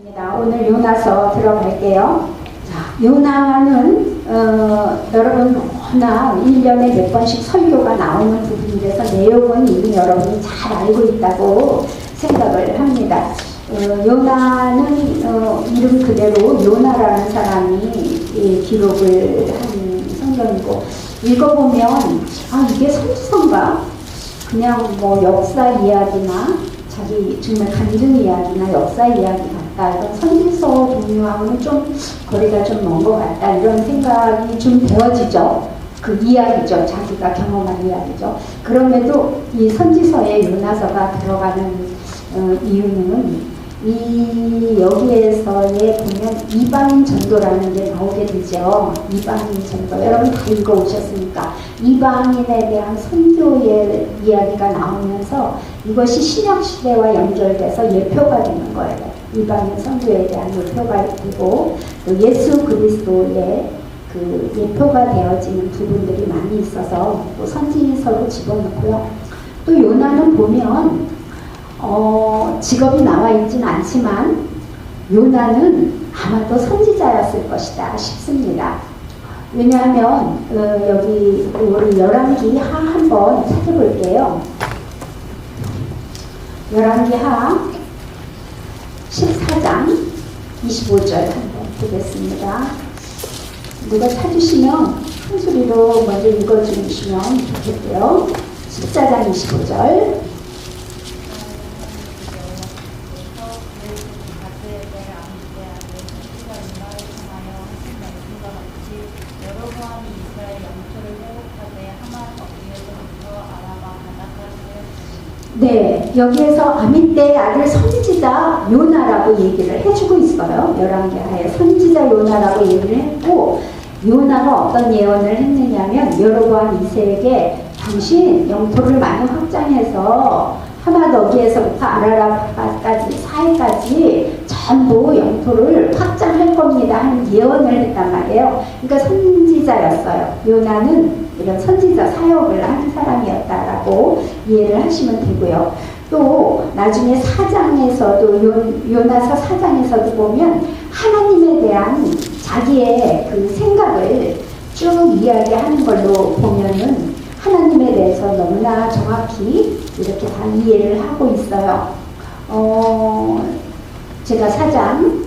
오늘 요나서 들어갈게요. 자, 요나는 여러분 너무나 1년에 몇 번씩 설교가 나오는 부분이라서 내용은 이미 여러분이 잘 알고 있다고 생각을 합니다. 요나는 이름 그대로 요나라는 사람이 기록을 한 성경이고, 읽어보면 이게 선지서인가? 그냥 뭐 역사 이야기나 자기 정말 간증 이야기나 역사 이야기 같다, 이런 선지서 종류하고는 좀 거리가 좀 먼 것 같다, 이런 생각이 좀 되어지죠. 그 이야기죠. 자기가 경험한 이야기죠. 그럼에도 이 선지서에 요나서가 들어가는 이유는 여기에서의 보면 이방인 전도라는 게 나오게 되죠. 이방인 전도. 여러분 다 읽어오셨으니까 이방인에 대한 선교의 이야기가 나오면서 이것이 신약시대와 연결돼서 예표가 되는 거예요. 이방인 선교에 대한 예표가 되고, 또 예수 그리스도의 그 예표가 되어지는 부분들이 많이 있어서 또 선지서로 집어넣고요. 또 요나는 보면 직업이 나와 있진 않지만 요나는 아마도 선지자였을 것이다 싶습니다. 왜냐하면 여기 우리 열왕기 하 한번 찾아볼게요. 열왕기 하 14장 25절 한번 보겠습니다. 누가 찾으시면 큰 소리로 먼저 읽어주시면 좋겠고요. 14장 25절. 네, 여기에서 아미떼의 아들 선지자 요나라고 얘기를 해주고 있어요. 열왕기하에 선지자 요나라고 얘기를 했고, 요나가 어떤 예언을 했느냐면 여로보암 2세에게 당신 영토를 많이 확장해서 하맛 어기에서부터 아라라까지 사해까지 전부 영토를 확장할 겁니다 하는 예언을 했단 말이에요. 그러니까 선지자였어요. 요나는 이런 선지자 사역을 한 사람이었다라고 이해를 하시면 되고요. 또 나중에 4장에서도 요나서 4장에서도 보면 하나님에 대한 자기의 그 생각을 쭉 이야기하는 걸로 보면은 하나님에 대해서 너무나 정확히 이렇게 다 이해를 하고 있어요. 제가 4장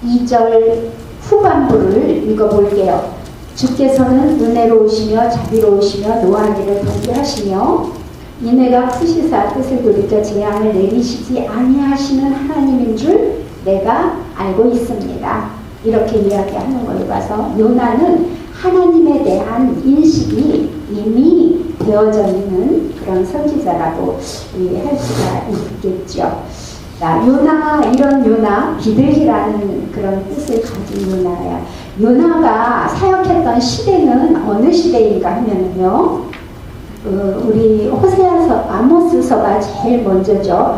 2절 후반부를 읽어볼게요. 주께서는 은혜로우시며 자비로우시며 노하기를 더디하시며 이내가 크시사 뜻을 돌이켜 재앙을 내리시지 아니하시는 하나님인 줄 내가 알고 있습니다. 이렇게 이야기하는 걸 봐서 요나는 하나님에 대한 인식이 이미 되어져 있는 그런 선지자라고 할 수가 있겠죠. 자, 요나, 이런 요나, 비둘기라는 그런 뜻을 가진 요나야. 요나가 사역했던 시대는 어느 시대인가 하면요, 우리 호세아서, 아모스서가 제일 먼저죠.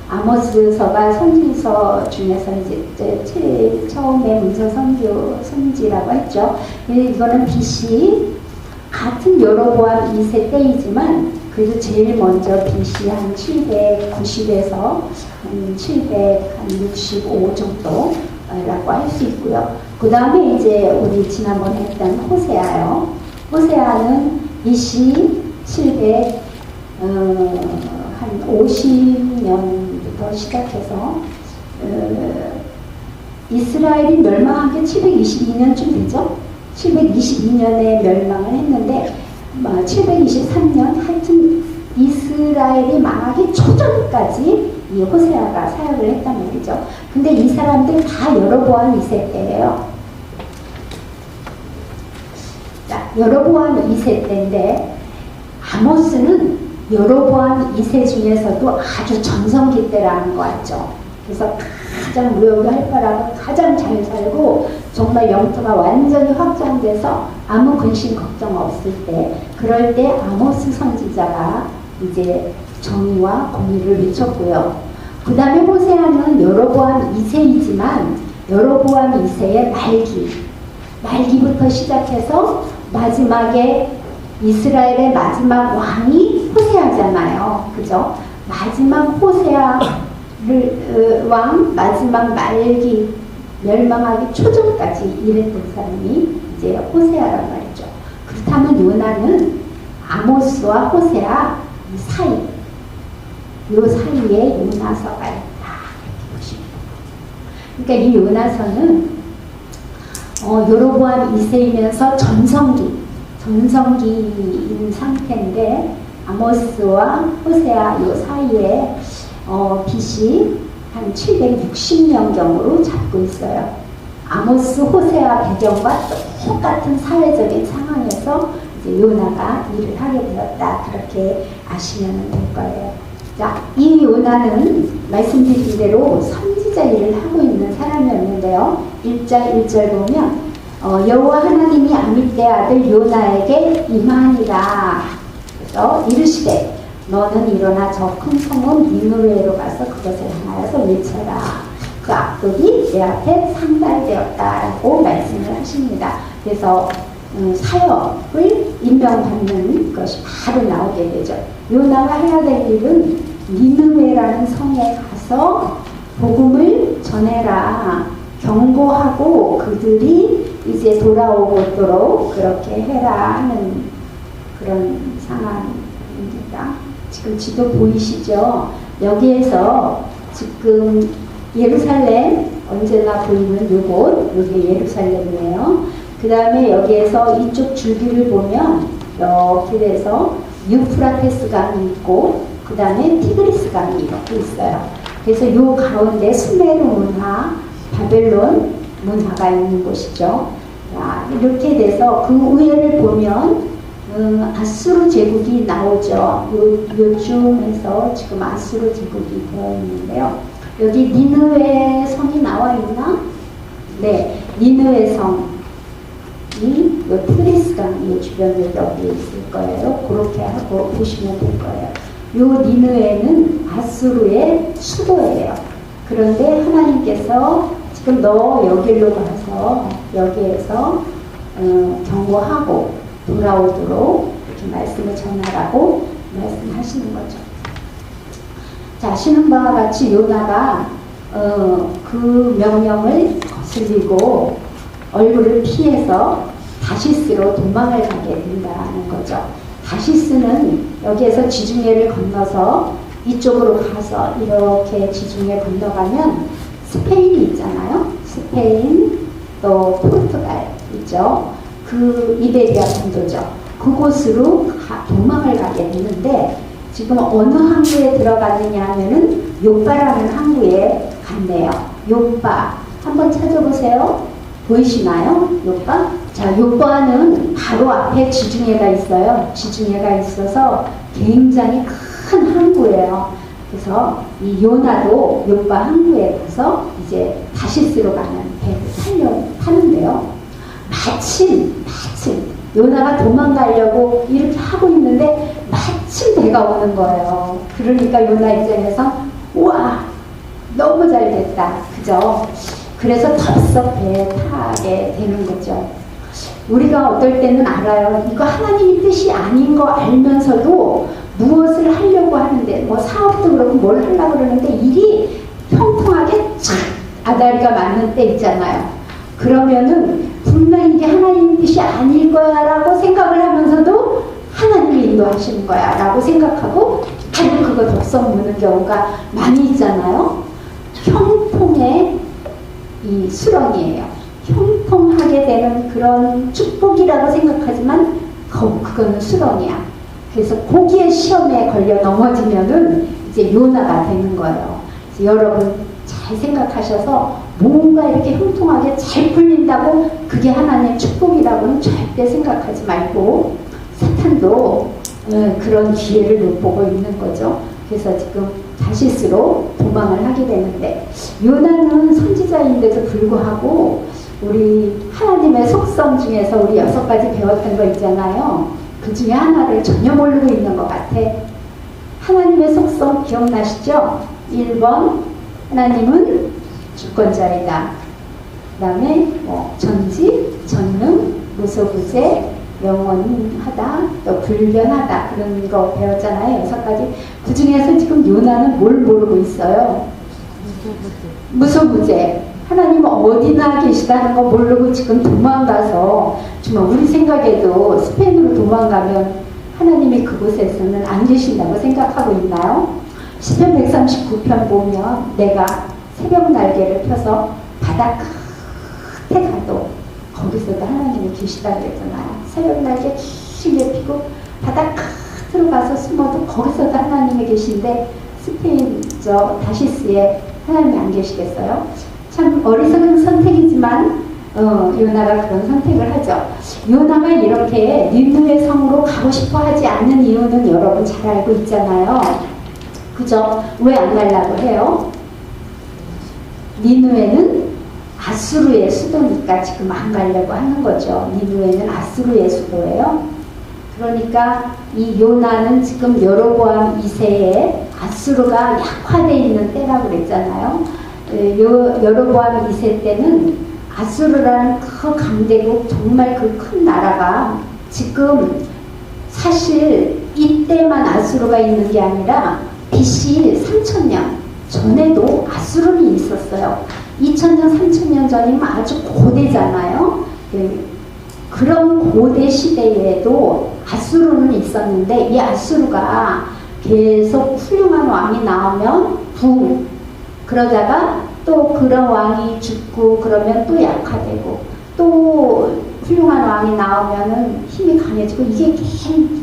아모스서가 선지서 중에서 이제 제일 처음에 문서 선지라고 했죠. 이거는 BC 같은 여로보암 2세 때이지만 그래도 제일 먼저 BC 한 790에서 한 765 정도라고 할 수 있고요. 그 다음에 이제 우리 지난번에 했던 호세아요. 호세아는 BC 700 한 50년부터 시작해서 이스라엘이 멸망한 게 722년쯤 되죠. 722년에 멸망을 했는데 723년 하여튼 이스라엘이 망하기 초전까지 이 호세아가 사역을 했단 말이죠. 근데 이 사람들 다 여로보암 2세 때예요. 자, 여로보암 2세 때인데 아모스는 여로보암 2세 중에서도 아주 전성기 때라는 거 알죠. 그래서 가장 무역을 할 거라고 가장 잘 살고 정말 영토가 완전히 확장돼서 아무 근심 걱정 없을 때, 그럴 때 아모스 선지자가 이제 정의와 공의를 미쳤고요. 그 다음에 호세아는 여로보암 2세이지만 여로보암 2세의 말기부터 시작해서 마지막에 이스라엘의 마지막 왕이 호세아잖아요. 그죠? 마지막 호세아 왕 마지막 말기 멸망하기 초전까지 일했던 사람이 이제 호세아란 말이죠. 그렇다면 요나는 아모스와 호세아 이 사이, 요 사이에 요나서가 있다 이렇게 보시면 됩니다. 그러니까 이 요나서는 여로보암 2세이면서 전성기인 상태인데 아모스와 호세아 요 사이에 BC 한 760년경으로 잡고 있어요. 아모스 호세아 배경과 똑같은 사회적인 상황에서 이제 요나가 일을 하게 되었다. 그렇게 아시면 될 거예요. 자, 이 요나는 말씀드린 대로 선지자 일을 하고 있는 사람이었는데요. 1장 1절 보면 여호와 하나님이 아미떼 아들 요나에게 임하니라. 그래서 이르시되 너는 일어나 저 큰 성읍 니느웨로 가서 그것을 향하여서 외쳐라. 그 악독이 내 앞에 상달되었다라고 말씀을 하십니다. 그래서 사역을 임명받는 것이 바로 나오게 되죠. 요나가 해야 될 일은 니느웨라는 성에 가서 복음을 전해라. 경고하고 그들이 이제 돌아오도록 그렇게 해라 하는 그런 상황입니다. 지금 지도 보이시죠? 여기에서 지금 예루살렘 언제나 보이는 요곳, 여기 예루살렘이에요. 그 다음에 여기에서 이쪽 줄기를 보면 이렇게 돼서 유프라테스 강이 있고 그 다음에 티그리스 강이 이렇게 있어요. 그래서 요 가운데 수메르 문화, 바벨론 문화가 있는 곳이죠. 자, 이렇게 돼서 그 위에를 보면 아수르 제국이 나오죠. 요쯤에서 지금 아수르 제국이 되어 있는데요. 여기 니느웨 성이 나와 있나? 네, 니느웨 성이 요 티그리스 강이 주변에 여기 있을 거예요. 그렇게 하고 보시면 될 거예요. 요 니느웨는 아수르의 수도예요. 그런데 하나님께서 지금 너 여기로 가서 여기에서 경고하고 돌아오도록 이렇게 말씀을 전하라고 말씀하시는 거죠. 자, 아시는 바와 같이 요나가 그 명령을 거슬리고 얼굴을 피해서 다시스로 도망을 가게 된다는 거죠. 다시스는 여기에서 지중해를 건너서 이쪽으로 가서 이렇게 지중해 건너가면 스페인이 있잖아요. 스페인 또 포르투갈 있죠. 그 이베리아 본토죠. 그곳으로 도망을 가게 되는데 지금 어느 항구에 들어가느냐 하면은 요빠라는 항구에 갔네요. 요빠 한번 찾아보세요. 보이시나요? 요빠? 자, 요빠는 바로 앞에 지중해가 있어요. 지중해가 있어서 굉장히 큰 항구예요. 그래서 이 요나도 요빠 항구에 가서 이제 다시스로 가는 배를 타는데요. 마침 요나가 도망가려고 이렇게 하고 있는데 마침 배가 오는 거예요. 그러니까 요나 입장에서 우와 너무 잘 됐다. 그죠? 그래서 덥석 배에 타게 되는 거죠. 우리가 어떨 때는 알아요. 이거 하나님의 뜻이 아닌 거 알면서도 무엇을 하려고 하는데 뭐 사업도 그렇고 뭘 하려고 그러는데 일이 평통하게 착 아다리가 맞는 때 있잖아요. 그러면은 분명히 이게 하나님의 뜻이 아닐 거야 라고 생각을 하면서도 하나님이 인도하시는 거야 라고 생각하고 바로 그거 덥석 무는 경우가 많이 있잖아요. 형통의 이 수렁이에요. 형통하게 되는 그런 축복이라고 생각하지만 그거는 수렁이야. 그래서 거기에 시험에 걸려 넘어지면은 이제 요나가 되는 거예요. 그래서 여러분 잘 생각하셔서 뭔가 이렇게 형통하게 잘 풀린다고 그게 하나님의 축복이라고는 절대 생각하지 말고 사탄도 그런 기회를 못 보고 있는 거죠. 그래서 지금 다시스로 도망을 하게 되는데 요나는 선지자인데도 불구하고 우리 하나님의 속성 중에서 우리 6가지 배웠던 거 있잖아요. 그 중에 하나를 전혀 모르고 있는 것 같아. 하나님의 속성 기억나시죠? 1번 하나님은 주권자이다. 그 다음에 전지, 전능, 무소부재, 영원하다, 또 불변하다 그런 거 배웠잖아요. 6가지. 그 중에서 지금 요나는 뭘 모르고 있어요? 무소부재. 하나님은 어디나 계시다는 거 모르고 지금 도망가서, 정말 우리 생각에도 스페인으로 도망가면 하나님이 그곳에서는 안 계신다고 생각하고 있나요? 시편 139편 보면 내가 새벽 날개를 펴서 바다 끝에 가도 거기서도 하나님이 계시다고 그랬잖아요. 새벽 날개 길게 펴고 바다 끝으로 가서 숨어도 거기서도 하나님이 계신데 스페인 다시스에 하나님이 안 계시겠어요? 참 어리석은 선택이지만 요나가 그런 선택을 하죠. 요나가 이렇게 니느웨 성으로 가고 싶어 하지 않는 이유는 여러분 잘 알고 있잖아요. 그죠? 왜 안 가려고 해요? 니느웨는 아수르의 수도니까 지금 안 가려고 하는 거죠. 니느웨는 아수르의 수도예요. 그러니까 이 요나는 지금 여로보암 2세에 아수르가 약화되어 있는 때라고 그랬잖아요. 여로보암 2세 때는 아수르라는 그 강대국, 정말 그 큰 나라가 지금 사실 이때만 아수르가 있는 게 아니라 BC 3000년 전에도 아수르는 있었어요. 2000년, 3000년 전이면 아주 고대잖아요. 그런 고대 시대에도 아수르는 있었는데 이 아수르가 계속 훌륭한 왕이 나오면 붕, 그러다가 또 그런 왕이 죽고 그러면 또 약화되고 또 훌륭한 왕이 나오면은 힘이 강해지고 이게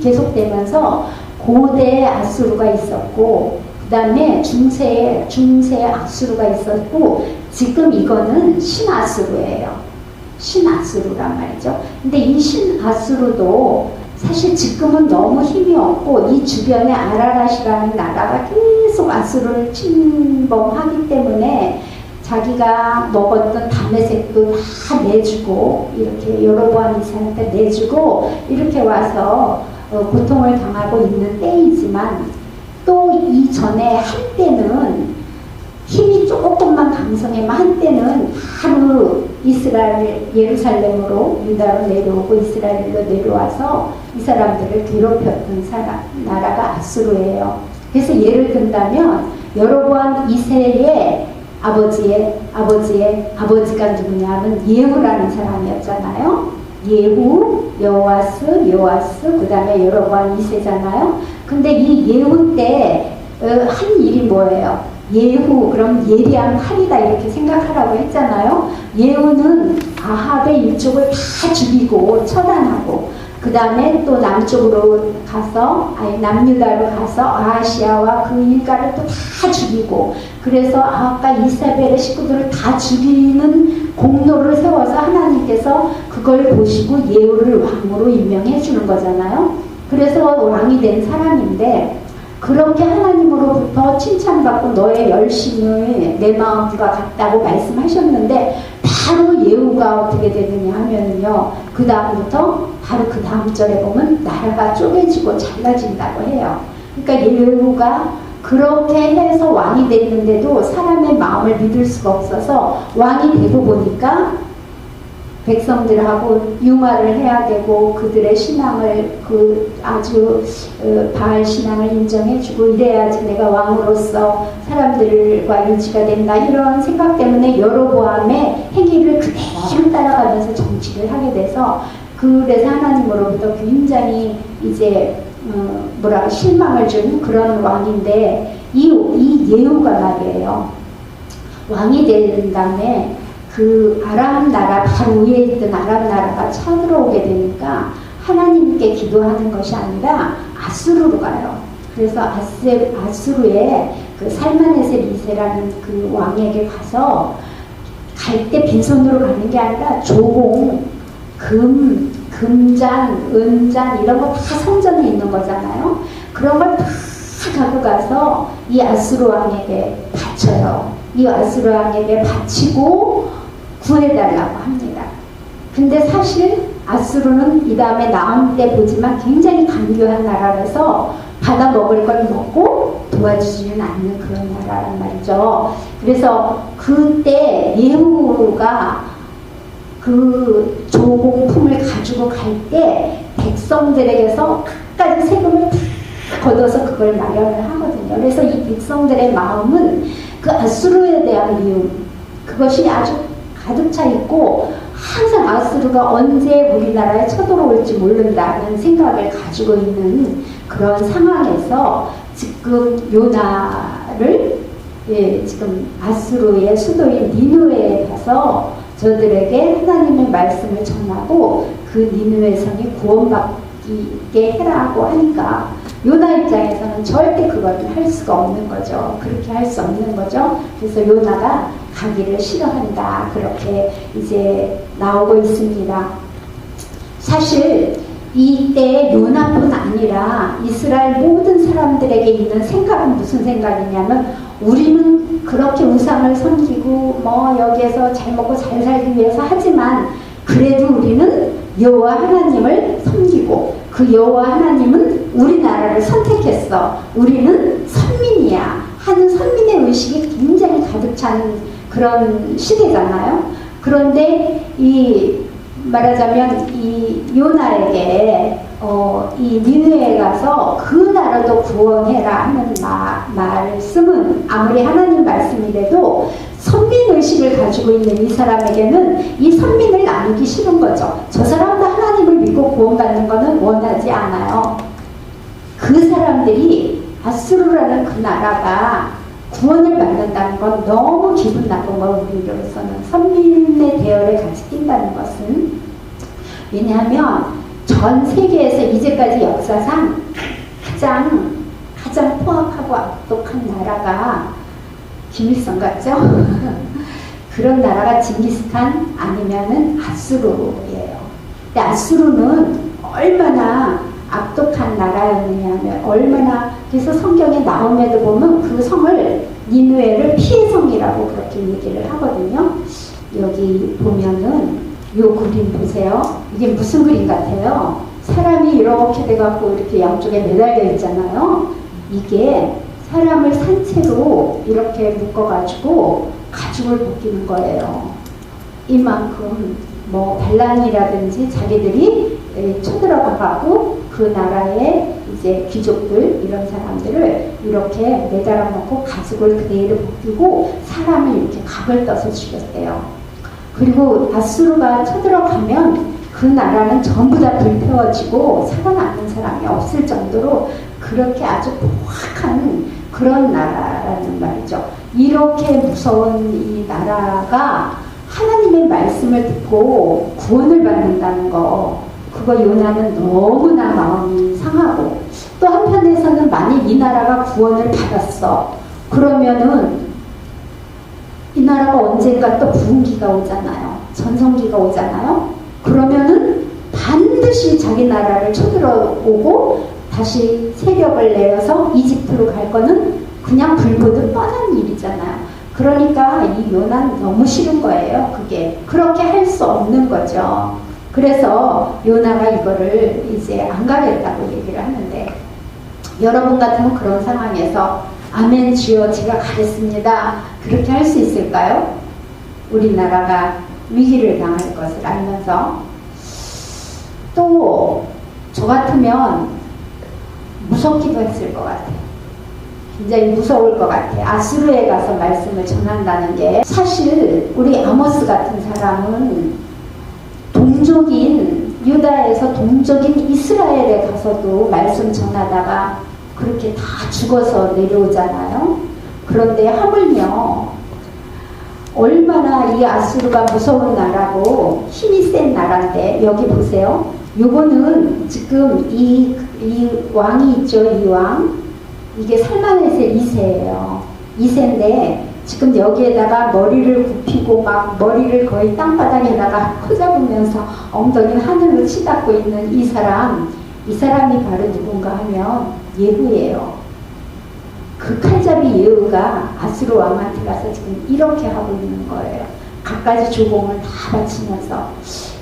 계속되면서 고대 아수르가 있었고 그 다음에 중세 아수르가 있었고 지금 이거는 신아수르예요. 신아수르란 말이죠. 근데 이 신아수르도 사실 지금은 너무 힘이 없고 이 주변에 아라랏이라는 나라가 계속 아수르를 침범하기 때문에 자기가 먹었던 다메섹도 다 내주고 이렇게 여로보암 2세한테 내주고 이렇게 와서 고통을 당하고 있는 때이지만 또 이전에 한때는 힘이 조금만 강성하면 한때는 바로 이스라엘 예루살렘으로 유다로 내려오고 이스라엘로 내려와서 이 사람들을 괴롭혔던 나라가 아수르예요. 그래서 예를 든다면 여로보암 2세의 아버지가 누구냐 하면 예후라는 사람이었잖아요. 예후, 여호와스, 그 다음에 여로보암 2세잖아요. 근데 이 예후 때 한 일이 뭐예요? 예후, 그럼 예리한 칼이다 이렇게 생각하라고 했잖아요. 예후는 아합의 일족을 다 죽이고 처단하고 그 다음에 또 남쪽으로 가서 남유다로 가서 아하시아와 그 일가를 또 다 죽이고 그래서 아합과 이사벨의 식구들을 다 죽이는 공로를 세워서 하나님께서 그걸 보시고 예후를 왕으로 임명해 주는 거잖아요. 그래서 왕이 된 사람인데 그렇게 하나님으로부터 칭찬받고 너의 열심을 내 마음과 같다고 말씀하셨는데 바로 예후가 어떻게 되느냐 하면요. 그 다음부터 바로 그 다음 절에 보면 나라가 쪼개지고 잘라진다고 해요. 그러니까 예후가 그렇게 해서 왕이 됐는데도 사람의 마음을 믿을 수가 없어서 왕이 되고 보니까 백성들하고 융화를 해야 되고 그들의 신앙을 아주 바알 신앙을 인정해주고 이래야지 내가 왕으로서 사람들과 유지가 된다 이런 생각 때문에 여로보암의 행위를 그대로 따라가면서 정치를 하게 돼서 그래서 하나님으로부터 굉장히 이제 실망을 준 그런 왕인데 이 예후가 말이에요. 왕이 된 다음에 그 아람 나라 바로 위에 있던 아람 나라가 쳐들어오게 되니까 하나님께 기도하는 것이 아니라 아수르로 가요. 그래서 아수르의 그 살마네셀 2세라는 그 왕에게 가서 갈 때 빈손으로 가는 게 아니라 조공, 금잔, 은잔 이런 거 다 성전에 있는 거잖아요. 그런 걸 다 갖고 가서 이 아수르 왕에게 바쳐요. 이 아수르 왕에게 바치고 구해달라고 합니다. 근데 사실 아수르는 이 다음에 나온 때 보지만 굉장히 간교한 나라라서 받아 먹을 걸 먹고 도와주지는 않는 그런 나라란 말이죠. 그래서 그때 예후가 그 조공품을 가지고 갈 때 백성들에게서 끝까지 세금을 다 걷어서 그걸 마련을 하거든요. 그래서 이 백성들의 마음은 그 아수르에 대한 미움, 그것이 아주 가득 차 있고 항상 아수르가 언제 우리나라에 쳐들어올지 모른다는 생각을 가지고 있는 그런 상황에서 지금 요나를 지금 아수르의 수도인 니느웨에 가서 저들에게 하나님의 말씀을 전하고 그 니느웨 성이 구원받게 해라고 하니까 요나 입장에서는 절대 그걸 할 수가 없는 거죠. 그렇게 할 수 없는 거죠. 그래서 요나가 가기를 싫어한다. 그렇게 이제 나오고 있습니다. 사실 이때 요나뿐 아니라 이스라엘 모든 사람들에게 있는 생각은 무슨 생각이냐면 우리는 그렇게 우상을 섬기고 뭐 여기에서 잘 먹고 잘 살기 위해서 하지만 그래도 우리는 여호와 하나님을 섬기고 그 여호와 하나님은 우리나라를 선택했어. 우리는 선민이야 하는 선민의 의식이 굉장히 가득 찬 그런 시대잖아요. 그런데 이 말하자면 이 요나에게 이 니느웨에 가서 그 나라도 구원해라 하는 말씀은 아무리 하나님 말씀이라도 선민의식을 가지고 있는 이 사람에게는 이 선민을 나누기 싫은 거죠. 저 사람도 하나님을 믿고 구원받는 것은 원하지 않아요. 그 사람들이 아수르라는 그 나라가 구원을 받는다는 건 너무 기분 나쁜 거 우리로서는 선민의 대열에 같이 낀다는 것은 왜냐하면 전 세계에서 이제까지 역사상 가장 포악하고 악독한 나라가 김일성 같죠? 그런 나라가 징기스칸 아니면은 아수르예요. 근데 아수르는 얼마나 악독한 나라였느냐면 얼마나 그래서 성경에 나옴에도 보면 그 성을 니느웨를 피해 성이라고 그렇게 얘기를 하거든요. 여기 보면은 요 그림 보세요. 이게 무슨 그림 같아요? 사람이 이렇게 돼갖고 이렇게 양쪽에 매달려 있잖아요. 이게 사람을 산채로 이렇게 묶어가지고 가죽을 벗기는 거예요. 이만큼 뭐 반란이라든지 자기들이 쳐들어가고 그 나라의 이제 귀족들 이런 사람들을 이렇게 매달아 놓고 가죽을 그대로 벗기고 사람을 이렇게 각을 떠서 죽였대요. 그리고 아수르가 쳐들어가면 그 나라는 전부 다 불태워지고 살아남는 사람이 없을 정도로 그렇게 아주 포악한 그런 나라라는 말이죠. 이렇게 무서운 이 나라가 하나님의 말씀을 듣고 구원을 받는다는 거, 그거 요나는 너무나 마음이 상하고, 또 한편에서는 만약 이 나라가 구원을 받았어. 그러면은 이 나라가 언젠가 또 부흥기가 오잖아요. 전성기가 오잖아요. 그러면은 반드시 자기 나라를 쳐들어오고 다시 세력을 내어서 이집트로 갈 거는 그냥 불보듯 뻔한 일이잖아요. 그러니까 이 요나는 너무 싫은 거예요. 그게 그렇게 할 수 없는 거죠. 그래서 요나가 이거를 이제 안 가겠다고 얘기를 하는데, 여러분 같으면 그런 상황에서 아멘 주여 제가 가겠습니다 그렇게 할 수 있을까요? 우리나라가 위기를 당할 것을 알면서. 또 저 같으면 무섭기도 했을 것 같아요. 굉장히 무서울 것 같아요. 아수르에 가서 말씀을 전한다는 게, 사실 우리 아모스 같은 사람은 동족인 유다에서 동족인 이스라엘에 가서도 말씀 전하다가 그렇게 다 죽어서 내려오잖아요. 그런데 하물며 얼마나 이 아수르가 무서운 나라고 힘이 센 나라인데, 여기 보세요. 요거는 지금 이 왕이 있죠. 이 왕, 이게 살마네세 2세예요. 2세인데 지금 여기에다가 머리를 굽히고 막 머리를 거의 땅바닥에다가 코잡으면서 엉덩이는 하늘로 치닫고 있는 이 사람이 바로 누군가 하면 예후예요. 그 칼잡이 예후가 아수르 왕한테 가서 지금 이렇게 하고 있는 거예요. 갖가지 조공을 다 바치면서.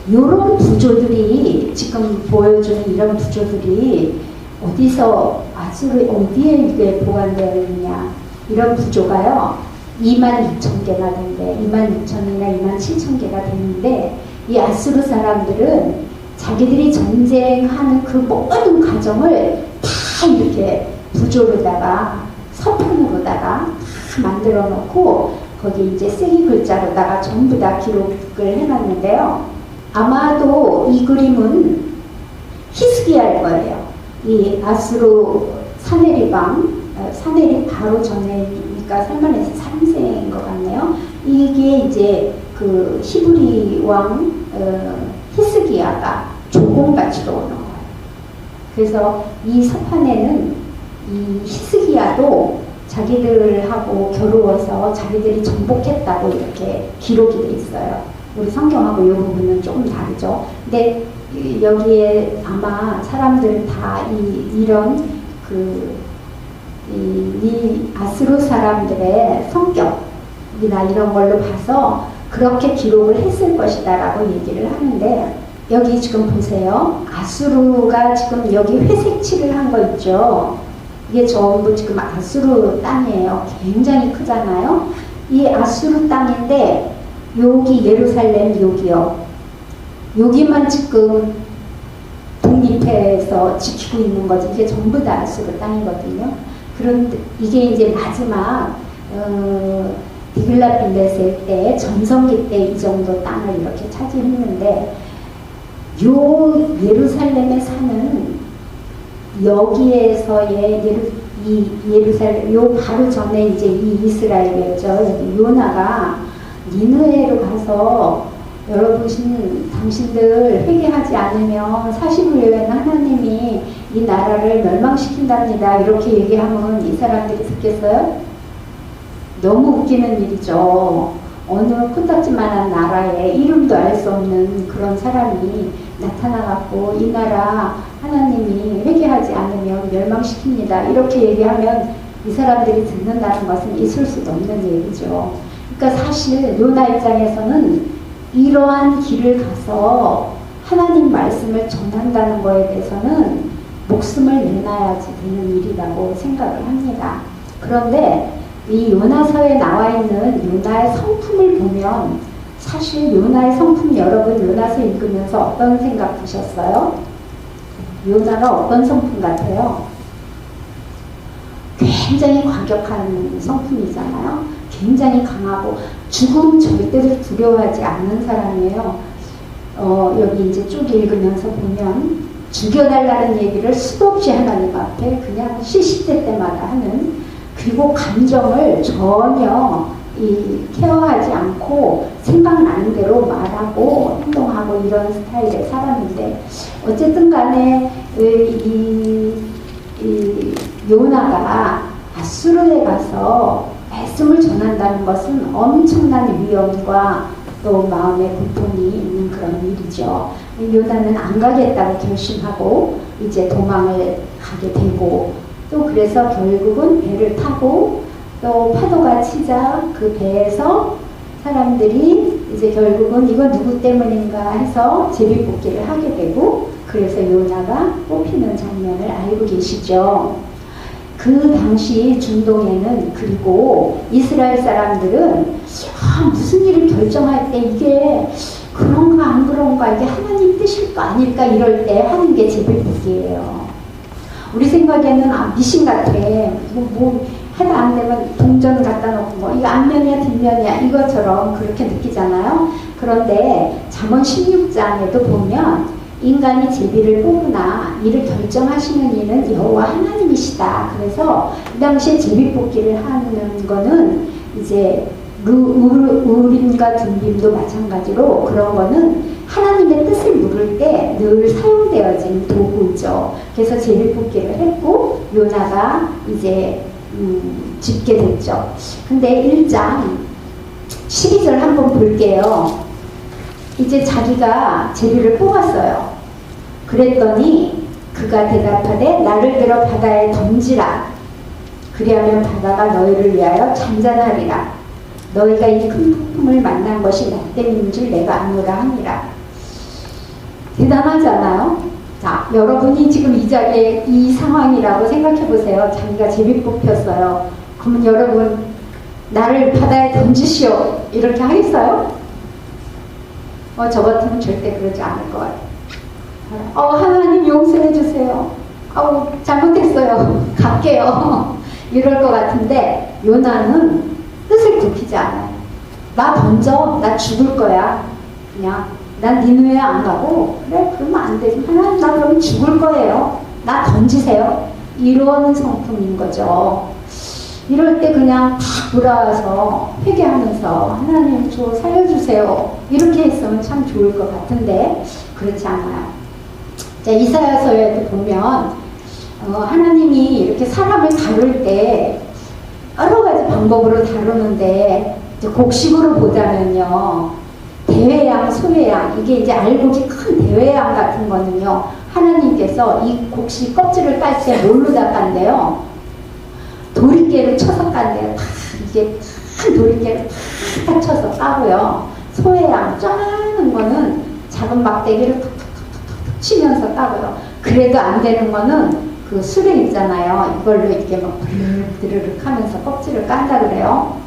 이런 구조들이 지금 보여주는 이런 구조들이 어디서 아수르 어디에 이게 보관되어 있느냐, 이런 구조가요 22,000개가 된대. 26,000이나 27,000개가 되는데, 이 아수르 사람들은 자기들이 전쟁하는 그 모든 과정을 다 이렇게 부조로다가 서편으로다가 만들어 놓고 거기 이제 세기 글자로다가 전부 다 기록을 해놨는데요. 아마도 이 그림은 히스기야일 거예요. 이 아수르 사네립 바로 전에니까 살만해서 3세인 것 같네요. 이게 이제 그 히브리 왕 히스기야가 조공같이 들어오는 거예요. 그래서 이 서판에는 이 히스기야도 자기들하고 겨루어서 자기들이 정복했다고 이렇게 기록이 돼 있어요. 우리 성경하고 이 부분은 조금 다르죠. 근데 여기에 아마 사람들 다 이런 이 아수르 사람들의 성격이나 이런 걸로 봐서 그렇게 기록을 했을 것이다라고 얘기를 하는데, 여기 지금 보세요. 아수르가 지금 여기 회색 칠을 한 거 있죠. 이게 전부 지금 아수르 땅이에요. 굉장히 크잖아요. 이 아수르 땅인데 여기 예루살렘 여기요. 여기만 지금 독립해서 지키고 있는 거지. 이게 전부 다 아수르 땅이거든요. 그런데 이게 이제 마지막 디글랏빌레셀 때 전성기 때 이 정도 땅을 이렇게 차지했는데, 요 예루살렘에 사는 여기에서의 예루살렘 요 바로 전에 이제 이 이스라엘이었죠. 여기 요나가 니느웨로 가서 여러분 당신들 회개하지 않으면 40일에는 하나님이 이 나라를 멸망시킨답니다. 이렇게 얘기하면 이 사람들이 듣겠어요? 너무 웃기는 일이죠. 어느 코딱지만한 나라에 이름도 알 수 없는 그런 사람이 나타나갖고 이 나라 하나님이 회개하지 않으면 멸망시킵니다. 이렇게 얘기하면 이 사람들이 듣는다는 것은 있을 수도 없는 얘기죠. 그러니까 사실 요나 입장에서는 이러한 길을 가서 하나님 말씀을 전한다는 거에 대해서는 목숨을 내놔야지 되는 일이라고 생각을 합니다. 그런데 이 요나서에 나와 있는 요나의 성품을 보면, 사실 요나의 성품 여러분 요나서 읽으면서 어떤 생각 드셨어요? 요나가 어떤 성품 같아요? 굉장히 과격한 성품이잖아요. 굉장히 강하고 죽음 절대로 두려워하지 않는 사람이에요. 여기 이제 쭉 읽으면서 보면 죽여달라는 얘기를 수도 없이 하나님 앞에 그냥 시시때 때마다 하는, 그리고 감정을 전혀 케어하지 않고 생각나는 대로 말하고 행동하고 이런 스타일의 사람인데, 어쨌든 간에 이 요나가 아수르에 가서 말씀을 전한다는 것은 엄청난 위험과 또 마음의 고통이 있는 그런 일이죠. 요나는 안 가겠다고 결심하고 이제 도망을 가게 되고, 또 그래서 결국은 배를 타고 또 파도가 치자 그 배에서 사람들이 이제 결국은 이거 누구 때문인가 해서 제비뽑기를 하게 되고, 그래서 요나가 뽑히는 장면을 알고 계시죠. 그 당시 중동에는, 그리고 이스라엘 사람들은 무슨 일을 결정할 때 이게 그런가 안 그런가, 이게 하나님 뜻일까 아닐까 이럴 때 하는 게 제비뽑기예요. 우리 생각에는 미신 같아. 뭐 하다 안 되면 동전 갖다 놓고 뭐 이거 앞면이야 뒷면이야 이것처럼 그렇게 느끼잖아요. 그런데 잠언 16장에도 보면 인간이 제비를 뽑으나 이를 결정하시는 이는 여호와 하나님이시다. 그래서 이 당시에 제비 뽑기를 하는 거는 이제 우림과 둠빔도 마찬가지로 그런 거는 하나님의 뜻을 물을 때 늘 사용되어진 도구죠. 그래서 제비 뽑기를 했고 요나가 이제 짓게 됐죠. 근데 1장 12절 한번 볼게요. 이제 자기가 제비를 뽑았어요. 그랬더니 그가 대답하되 나를 들어 바다에 던지라. 그리하면 바다가 너희를 위하여 잔잔하리라. 너희가 이 큰 폭풍을 만난 것이 나 때문인 줄 내가 아노라 하니라. 대단하지 않아요? 자, 여러분이 지금 이 자리에 이 상황이라고 생각해 보세요. 자기가 제비 뽑혔어요. 그러면 여러분 나를 바다에 던지시오 이렇게 하겠어요? 저 같으면 절대 그러지 않을 것 같아요. 하나님 용서해 주세요. 잘못했어요. 갈게요. 이럴 것 같은데 요나는 뜻을 굽히지 않아요. 나 던져. 나 죽을 거야. 그냥 난 니느웨 안 가고 그래 그러면 안 되지. 하나님 나 그럼 죽을 거예요. 나 던지세요. 이런 성품인 거죠. 이럴 때 그냥 탁 돌아와서 회개하면서 하나님 저 살려주세요. 이렇게 했으면 참 좋을 것 같은데 그렇지 않아요. 자, 이사야서에도 보면 하나님이 이렇게 사람을 다룰 때 여러 가지 방법으로 다루는데 이제 곡식으로 보자면요. 대회양, 소회양 이게 이제 알곡이 큰 대회양 같은 거는요. 하나님께서 이 곡식 껍질을 깔 때 뭘로 닦았는데요. 도리깨를 쳐서 깐대요. 이게 큰 도리깨를 탁 쳐서 까고요. 소회양 쩌는 거는 작은 막대기를 툭툭툭툭 치면서 까고요. 그래도 안 되는 거는 그 수레 있잖아요. 이걸로 이렇게 막 드르륵 하면서 껍질을 깐다 그래요.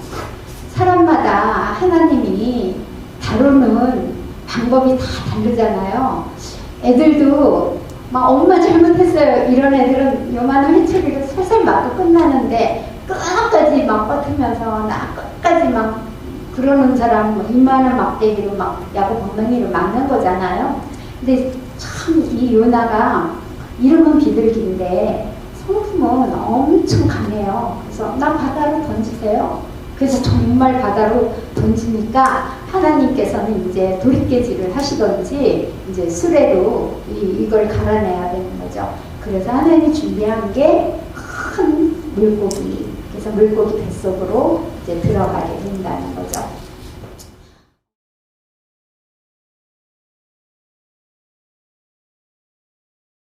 사람마다 하나님이 다루는 방법이 다 다르잖아요. 애들도 막 엄마 잘못했어요. 이런 애들은 요만한 회초리를 살살 맞고 끝나는데 끝까지 막 버티면서 나 끝까지 막 그러는 사람 이만한 막대기로 막 야구 엉덩이로 막는 거잖아요. 근데 참 이 요나가 이름은 비둘기인데 성품은 엄청 강해요. 그래서 나 바다로 던지세요. 그래서 정말 바다로 던지니까 하나님께서는 이제 도리깨질을 하시던지 이제 수레로 이걸 갈아내야 되는 거죠. 그래서 하나님이 준비한 게 큰 물고기, 그래서 물고기 뱃속으로 이제 들어가게 된다는 거죠.